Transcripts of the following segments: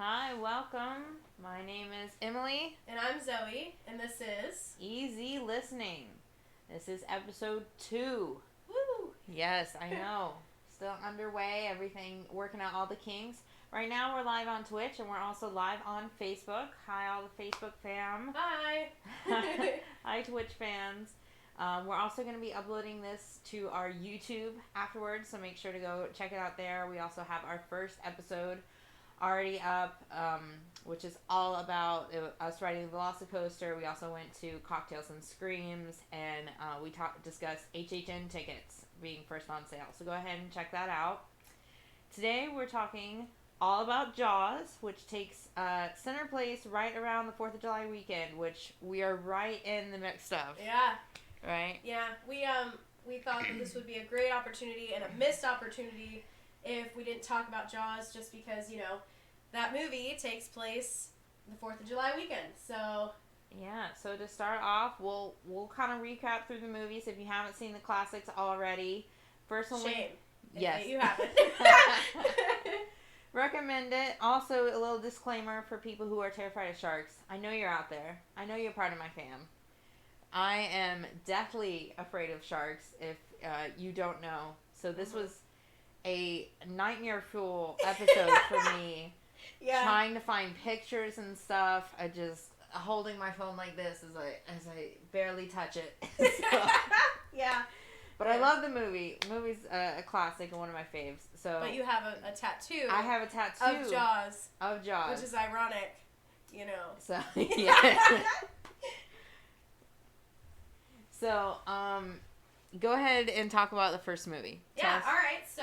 Hi, welcome. My name is Emily. And I'm Zoe, and this is Easy Listening. This is episode 2. Woo! Yes, I know. Still underway, everything working out all the kinks. Right now we're live on Twitch and we're also live on Facebook. Hi, all the Facebook fam. Hi! Hi, Twitch fans. We're also going to be uploading this to our YouTube afterwards, so make sure to go check it out there. We also have our first episode already up, which is all about us riding the Velocicoaster. We also went to Cocktails and Screams, and we discussed HHN tickets being first on sale. So go ahead and check that out. Today we're talking all about Jaws, which takes center place right around the 4th of July weekend, which we are right in the mix of. Yeah. Right? Yeah, we thought that this would be a great opportunity and a missed opportunity if we didn't talk about Jaws, just because, that movie takes place the 4th of July weekend. So yeah, so to start off, we'll kind of recap through the movies if you haven't seen the classics already. First one, shame. Yes. You haven't. Recommend it. Also, a little disclaimer for people who are terrified of sharks. I know you're out there. I know you're part of my fam. I am deathly afraid of sharks, if you don't know. So this was a nightmare fuel episode for me. Yeah. Trying to find pictures and stuff. I just holding my phone like this as I barely touch it. So, yeah. but I love the movie. The movie's a classic and one of my faves. So. But you have a tattoo. I have a tattoo of Jaws. Of Jaws. Which is ironic, So yeah. So go ahead and talk about the first movie. Yeah. All right. So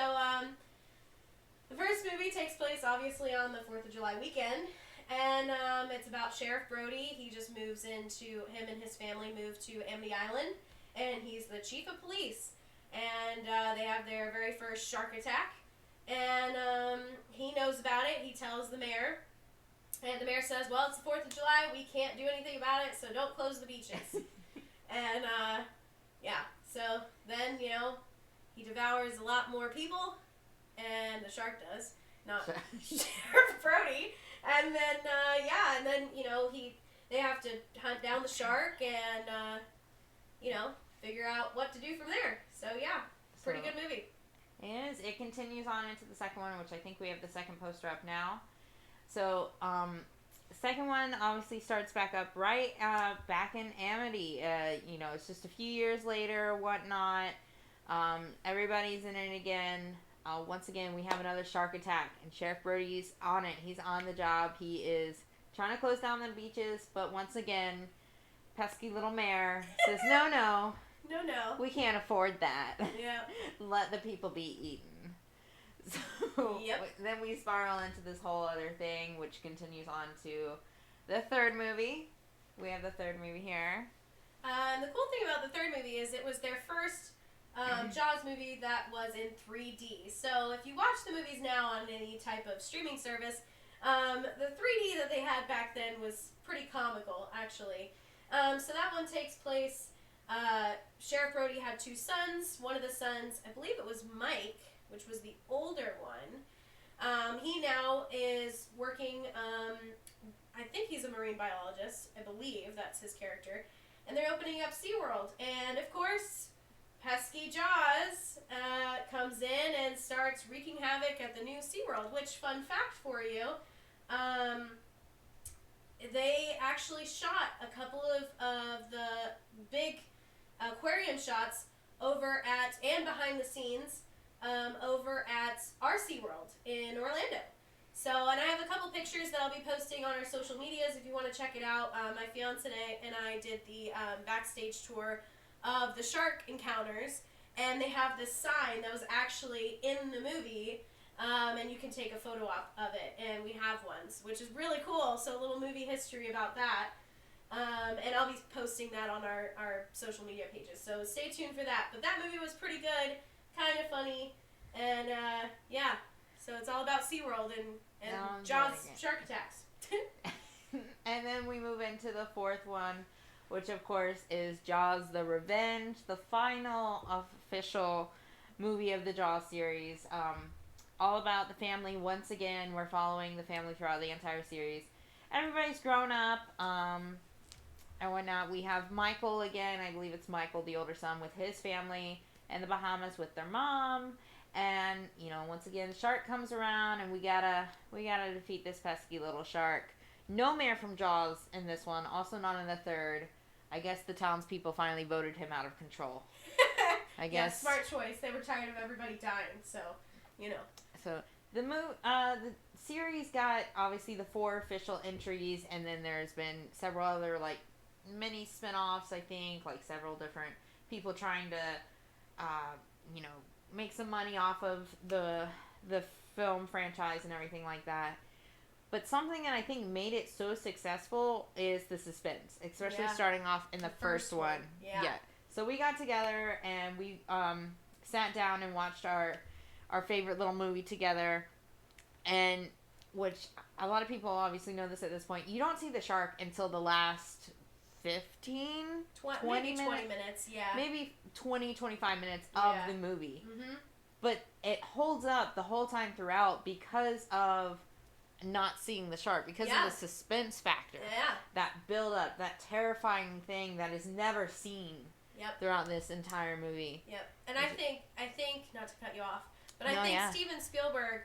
the first movie takes place obviously on the 4th of July weekend, and it's about Sheriff Brody. He just him and his family move to Amity Island, and he's the chief of police. And they have their very first shark attack, and he knows about it. He tells the mayor, and the mayor says, well, it's the 4th of July. We can't do anything about it, so don't close the beaches. And, so then, he devours a lot more people, and the shark does, not Sheriff Brody. And then, they have to hunt down the shark and, figure out what to do from there. So, yeah, pretty good movie. It continues on into the second one, which I think we have the second poster up now. So, the second one obviously starts back up back in Amity. It's just a few years later, whatnot. Everybody's in it again. Once again, we have another shark attack, and Sheriff Brody's on it. He's on the job. He is trying to close down the beaches, but once again, pesky little mayor says, no. No. We can't afford that. Yeah. Let the people be eaten. So then we spiral into this whole other thing, which continues on to the third movie. We have the third movie here. And the cool thing about the third movie is it was their first Jaws movie that was in 3D. So if you watch the movies now on any type of streaming service, the 3D that they had back then was pretty comical, actually. So that one takes place, Sheriff Brody had 2 sons. One of the sons, I believe it was Mike, which was the older one. He now is working, I think he's a marine biologist. I believe that's his character. And they're opening up SeaWorld. And, of course, pesky Jaws comes in and starts wreaking havoc at the new SeaWorld, which, fun fact for you, they actually shot a couple of the big aquarium shots over at, and behind the scenes, over at our SeaWorld in Orlando. So, and I have a couple pictures that I'll be posting on our social medias if you want to check it out. My fiance and I did the backstage tour of the shark encounters, and they have this sign that was actually in the movie, and you can take a photo of it, and we have ones, which is really cool. So a little movie history about that. And I'll be posting that on our social media pages. So stay tuned for that. But that movie was pretty good, kind of funny, and so it's all about SeaWorld and Jaws shark attacks. And then we move into the fourth one, which of course is Jaws: The Revenge, the final official movie of the Jaws series. all about the family. Once again, we're following the family throughout the entire series. Everybody's grown up. And whatnot. We have Michael again. I believe it's Michael, the older son, with his family in the Bahamas with their mom. And once again, the shark comes around, and we gotta defeat this pesky little shark. No mayor from Jaws in this one. Also not in the third. I guess the townspeople finally voted him out of control. I guess. Yeah, smart choice. They were tired of everybody dying, so. So the series got obviously the 4 official entries, and then there's been several other mini spin-offs, I think, several different people trying to make some money off of the film franchise and everything like that. But something that I think made it so successful is the suspense, especially starting off in the first one. Yeah. So we got together and we sat down and watched our favorite little movie together, and which a lot of people obviously know this at this point. You don't see the shark until the last 15, 20 minutes, yeah. Maybe 20, 25 minutes of the movie. Mm-hmm. But it holds up the whole time throughout because of not seeing the shark, because of the suspense factor. Yeah. That build up, that terrifying thing that is never seen throughout this entire movie. Yep. And I think, not to cut you off, but I think Steven Spielberg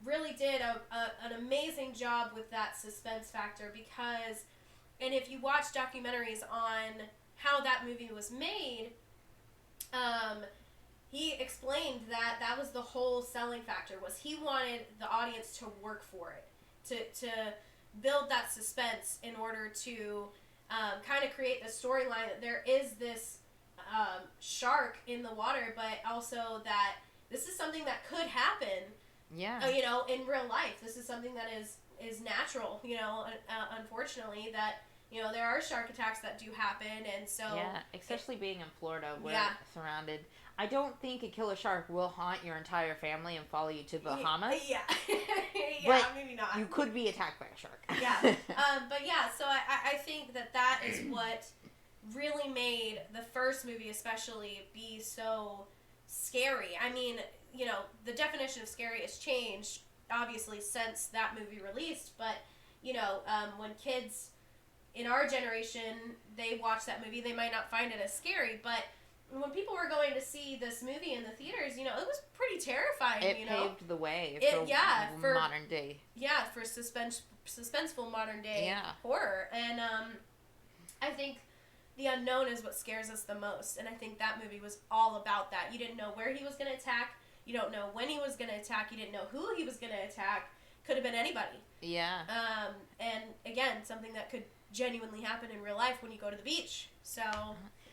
really did an amazing job with that suspense factor, because, and if you watch documentaries on how that movie was made, he explained that was the whole selling factor, was he wanted the audience to work for it, to build that suspense in order to kind of create the storyline that there is this shark in the water, but also that this is something that could happen. Yeah. In real life, this is something that is natural. Unfortunately, that there are shark attacks that do happen, and so especially being in Florida, where it's surrounded. I don't think a killer shark will haunt your entire family and follow you to Bahamas. Yeah, but maybe not. You could be attacked by a shark. So I think that is what really made the first movie especially be so scary. I mean, the definition of scary has changed, obviously, since that movie released, but, when kids in our generation, they watch that movie, they might not find it as scary, but when people were going to see this movie in the theaters, it was pretty terrifying, It paved the way for modern day. Yeah, for suspenseful modern day horror, and I think the unknown is what scares us the most, and I think that movie was all about that. You didn't know where he was going to attack. You don't know when he was going to attack. You didn't know who he was going to attack. Could have been anybody. Yeah. And again, something that could genuinely happen in real life when you go to the beach. So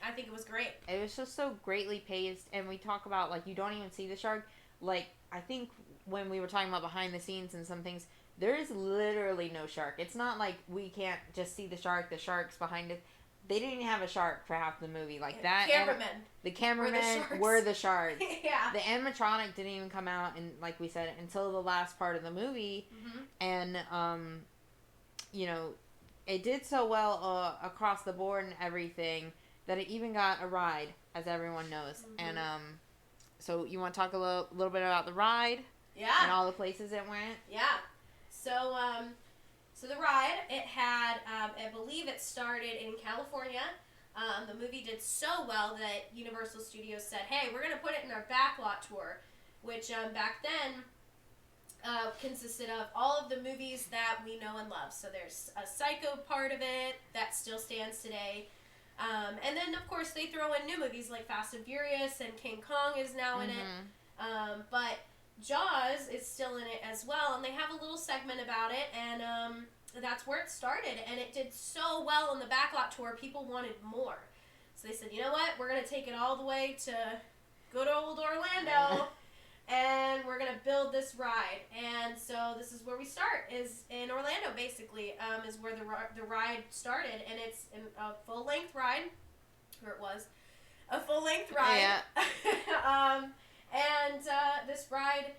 I think it was great. It was just so greatly paced, and we talk about, you don't even see the shark. I think when we were talking about behind the scenes and some things, there is literally no shark. It's not like we can't just see the shark's behind it. They didn't even have a shark for half the movie. The cameramen were the sharks. Yeah. The animatronic didn't even come out, and like we said, until the last part of the movie. Mm-hmm. And, it did so well across the board and everything that it even got a ride, as everyone knows. Mm-hmm. And so you want to talk a little bit about the ride? Yeah. And all the places it went? Yeah. So the ride, it had, I believe it started in California. The movie did so well that Universal Studios said, hey, we're going to put it in our backlot tour, which back then consisted of all of the movies that we know and love. So there's a Psycho part of it that still stands today. And then, of course, they throw in new movies like Fast and Furious, and King Kong is now in it. But Jaws is still in it as well, and they have a little segment about it, and that's where it started, and it did so well on the backlot tour, people wanted more. So they said, you know what, we're going to take it all the way to good old Orlando, and we're going to build this ride. And so this is where we start, is in Orlando, basically, is where the ride started, and it's a full-length ride, or it was a full-length ride. Yeah. And this ride,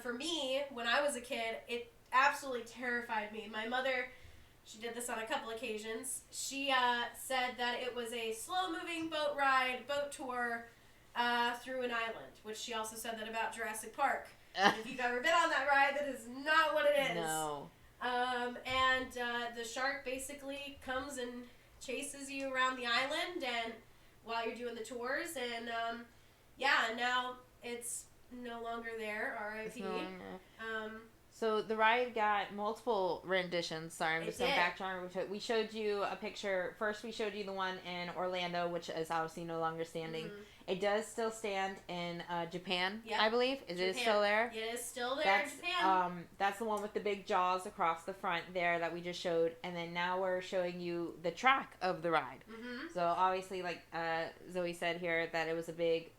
for me, when I was a kid, it absolutely terrified me. My mother, she did this on a couple occasions. She said that it was a slow-moving boat tour, through an island, which she also said that about Jurassic Park. If you've ever been on that ride, that is not what it is. No. And the shark basically comes and chases you around the island and while you're doing the tours. And now it's no longer there, R.I.P. So the ride got multiple renditions. Sorry, I'm just going did. back to we showed you a picture. First, we showed you the one in Orlando, which is obviously no longer standing. Mm-hmm. It does still stand in Japan, Yep. I believe. Is it still there? It is still there in Japan. That's the one with the big jaws across the front there that we just showed. And then now we're showing you the track of the ride. Mm-hmm. So obviously, like Zoe said here, that it was a big,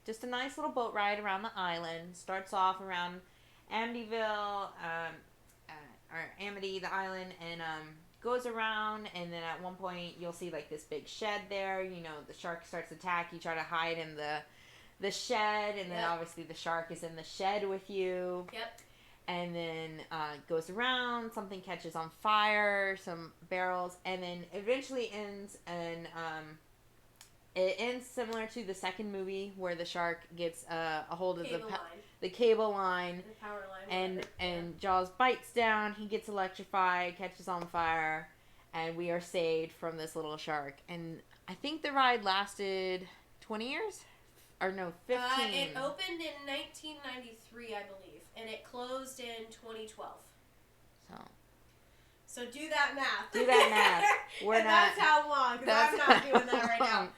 just a nice little boat ride around the island. Starts off around Amityville, or Amity, the island, and goes around, and then at one point you'll see like this big shed there. You know, the shark starts to attack. You try to hide in the shed, and then obviously the shark is in the shed with you. Yep. And then goes around. Something catches on fire, some barrels, and then eventually ends in it ends similar to the second movie where the shark gets a hold of the cable line, the power line, and Jaws bites down. He gets electrified, catches on fire, and we are saved from this little shark. And I think the ride lasted 20 years, or no, 15. It opened in 1993, I believe, and it closed in 2012. So do that math. Do that math. We're and not. That's how long. Because I'm not doing that right now.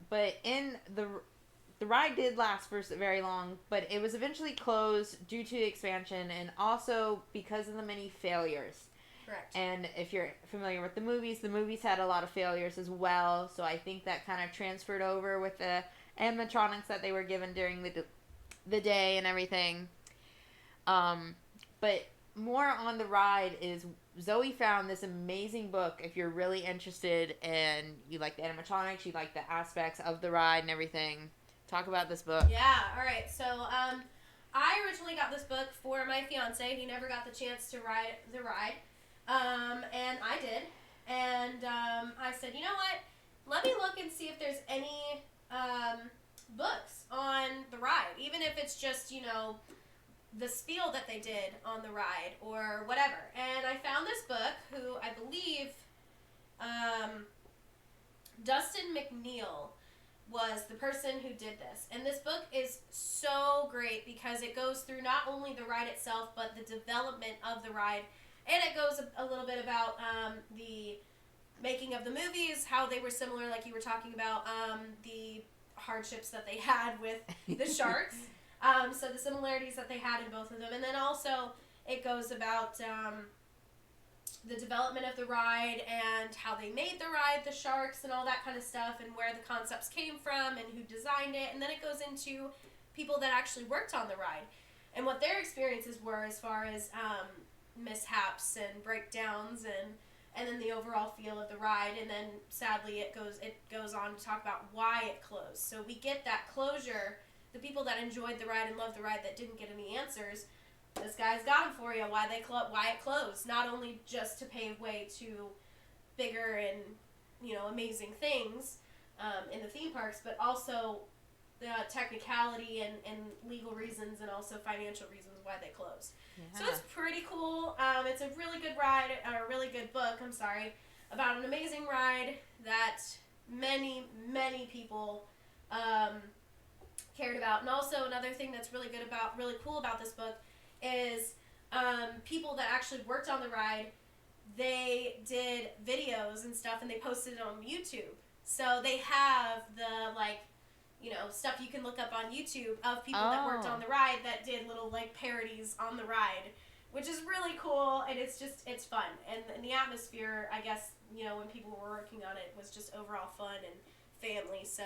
But in the ride did last for very long, but it was eventually closed due to expansion and also because of the many failures. Correct. And if you're familiar with the movies had a lot of failures as well. So I think that kind of transferred over with the animatronics that they were given during the day and everything. But more on the ride is Zoe found this amazing book. If you're really interested and you like the animatronics, you like the aspects of the ride and everything, talk about this book. Yeah, alright. So, I originally got this book for my fiance. He never got the chance to ride the ride. And I did. And, I said, you know what? Let me look and see if there's any, books on the ride. Even if it's just, the spiel that they did on the ride or whatever. And I found this book who I believe Dustin McNeil was the person who did this. And this book is so great because it goes through not only the ride itself but the development of the ride. And it goes a little bit about the making of the movies, how they were similar, like you were talking about, the hardships that they had with the sharks. So the similarities that they had in both of them. And then also it goes about the development of the ride and how they made the ride, the sharks and all that kind of stuff and where the concepts came from and who designed it. And then it goes into people that actually worked on the ride and what their experiences were as far as mishaps and breakdowns and then the overall feel of the ride. And then sadly it goes on to talk about why it closed. So we get that closure. The people that enjoyed the ride and loved the ride that didn't get any answers, this guy's got them for you. Why it closed? Not only just to pave way to bigger and amazing things in the theme parks, but also the technicality and legal reasons and also financial reasons why they closed. Yeah. So it's pretty cool. It's a really good ride, or a really good book. I'm sorry, about an amazing ride that many people. Cared about. And also another thing that's really cool about this book is people that actually worked on the ride, they did videos and stuff and they posted it on YouTube. So they have the stuff you can look up on YouTube of people that worked on the ride that did little parodies on the ride, which is really cool and it's fun. And the atmosphere, I guess, when people were working on it was just overall fun and family. So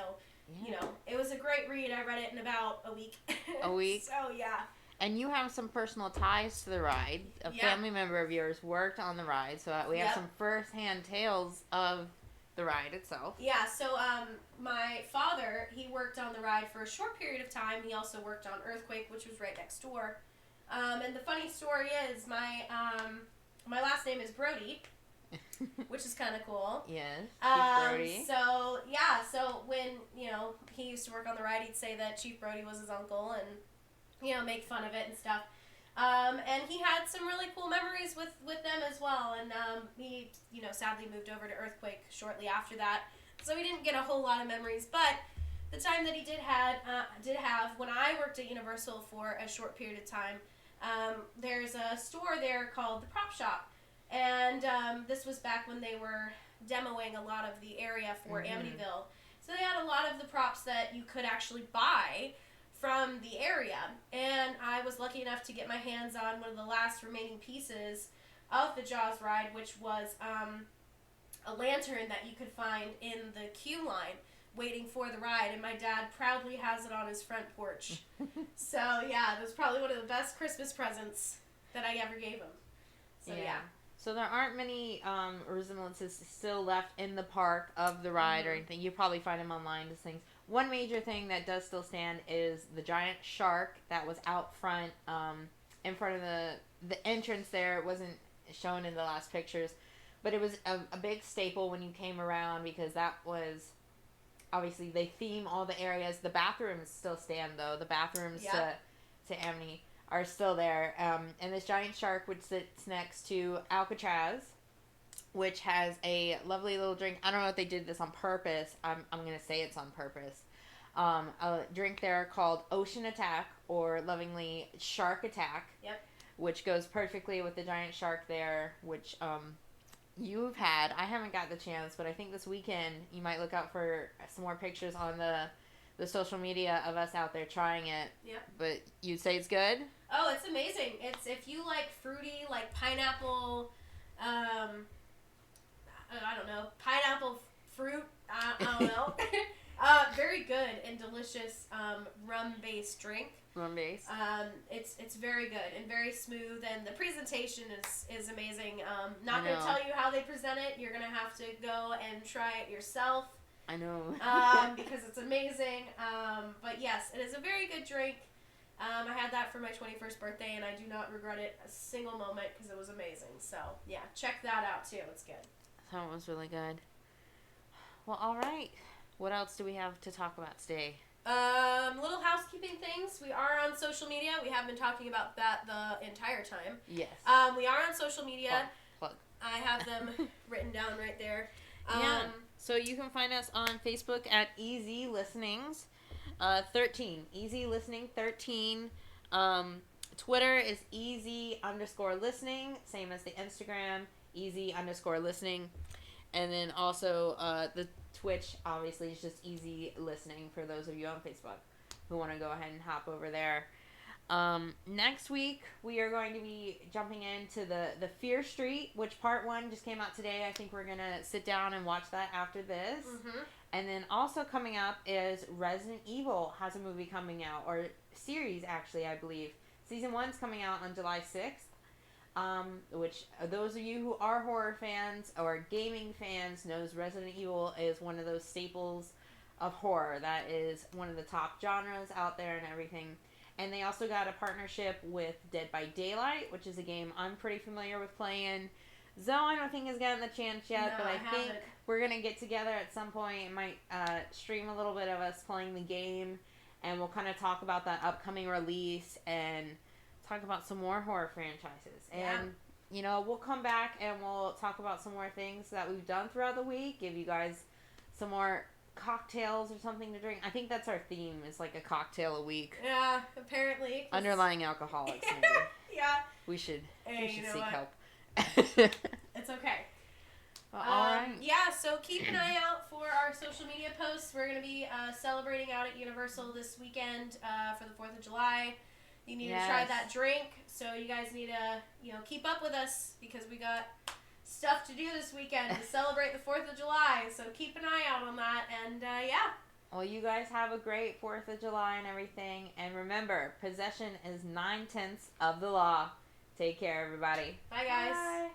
it was a great read. I read it in about a week. A week? So, yeah. And you have some personal ties to the ride. A family member of yours worked on the ride, so we have some first-hand tales of the ride itself. Yeah, so my father, he worked on the ride for a short period of time. He also worked on Earthquake, which was right next door. And the funny story is my last name is Brody. which is kind of cool. Yes. Chief Brody. So when, he used to work on the ride, he'd say that Chief Brody was his uncle and, make fun of it and stuff. And he had some really cool memories with them as well. And he, sadly moved over to Earthquake shortly after that. So he didn't get a whole lot of memories. But the time that he did have, when I worked at Universal for a short period of time, there's a store there called the Prop Shop. And this was back when they were demoing a lot of the area for Amityville. So they had a lot of the props that you could actually buy from the area. And I was lucky enough to get my hands on one of the last remaining pieces of the Jaws ride, which was a lantern that you could find in the queue line waiting for the ride. And my dad proudly has it on his front porch. So, yeah, it was probably one of the best Christmas presents that I ever gave him. So, yeah. So there aren't many resemblances still left in the park of the ride or anything. You probably find them online, these things. One major thing that does still stand is the giant shark that was out front, in front of the entrance there. It wasn't shown in the last pictures, but it was a big staple when you came around, because that was, obviously, they theme all the areas. The bathrooms still stand, though. The bathrooms to Amity are still there. And this giant shark, which sits next to Alcatraz, which has a lovely little drink. I don't know if they did this on purpose. I'm going to say it's on purpose. A drink there called Ocean Attack, or lovingly Shark Attack. Yep. Which goes perfectly with the giant shark there, which you've had. I haven't got the chance, but I think this weekend you might look out for some more pictures on the social media of us out there trying it. Yep. But you'd say it's good? Oh, it's amazing. It's, if you like fruity, like pineapple, I don't know, pineapple fruit, I don't know. Very good and delicious rum-based drink. Rum-based. It's very good and very smooth, and the presentation is amazing. Not going to tell you how they present it. You're going to have to go and try it yourself. I know. Because it's amazing. But yes, it is a very good drink. I had that for my 21st birthday, and I do not regret it a single moment because it was amazing. So, yeah, check that out, too. It's good. That was really good. Well, all right. What else do we have to talk about today? Little housekeeping things. We are on social media. We have been talking about that the entire time. Yes. We are on social media. Plug. I have them written down right there. Yeah. So you can find us on Facebook at Easy Listenings 13. Easy Listening 13. Twitter is easy_listening. Same as the Instagram, easy_listening. And then also the Twitch, obviously, is just Easy Listening for those of you on Facebook who want to go ahead and hop over there. Next week, we are going to be jumping into the Fear Street, which part 1 just came out today. I think we're going to sit down and watch that after this. Mm-hmm. And then also coming up is Resident Evil has a movie coming out, or series, actually, I believe. Season 1's coming out on July 6th. Which those of you who are horror fans or gaming fans knows Resident Evil is one of those staples of horror. That is one of the top genres out there and everything. And they also got a partnership with Dead by Daylight, which is a game I'm pretty familiar with playing. Zoe, I don't think has gotten the chance yet, but I think we're going to get together at some point and might stream a little bit of us playing the game, and we'll kind of talk about that upcoming release and talk about some more horror franchises. And, we'll come back and we'll talk about some more things that we've done throughout the week, give you guys some more cocktails or something to drink. I think that's our theme, is like a cocktail a week. Yeah, apparently. Underlying alcoholics, maybe. Yeah. We should seek help. It's okay. Well, all right. Yeah, so keep an eye out for our social media posts. We're going to be celebrating out at Universal this weekend for the 4th of July. You need to try that drink, so you guys need to, keep up with us, because we got stuff to do this weekend to celebrate the 4th of July, so keep an eye out on that, and Well, you guys have a great 4th of July and everything, and remember, possession is 9/10 of the law. Take care, everybody. Bye, guys. Bye.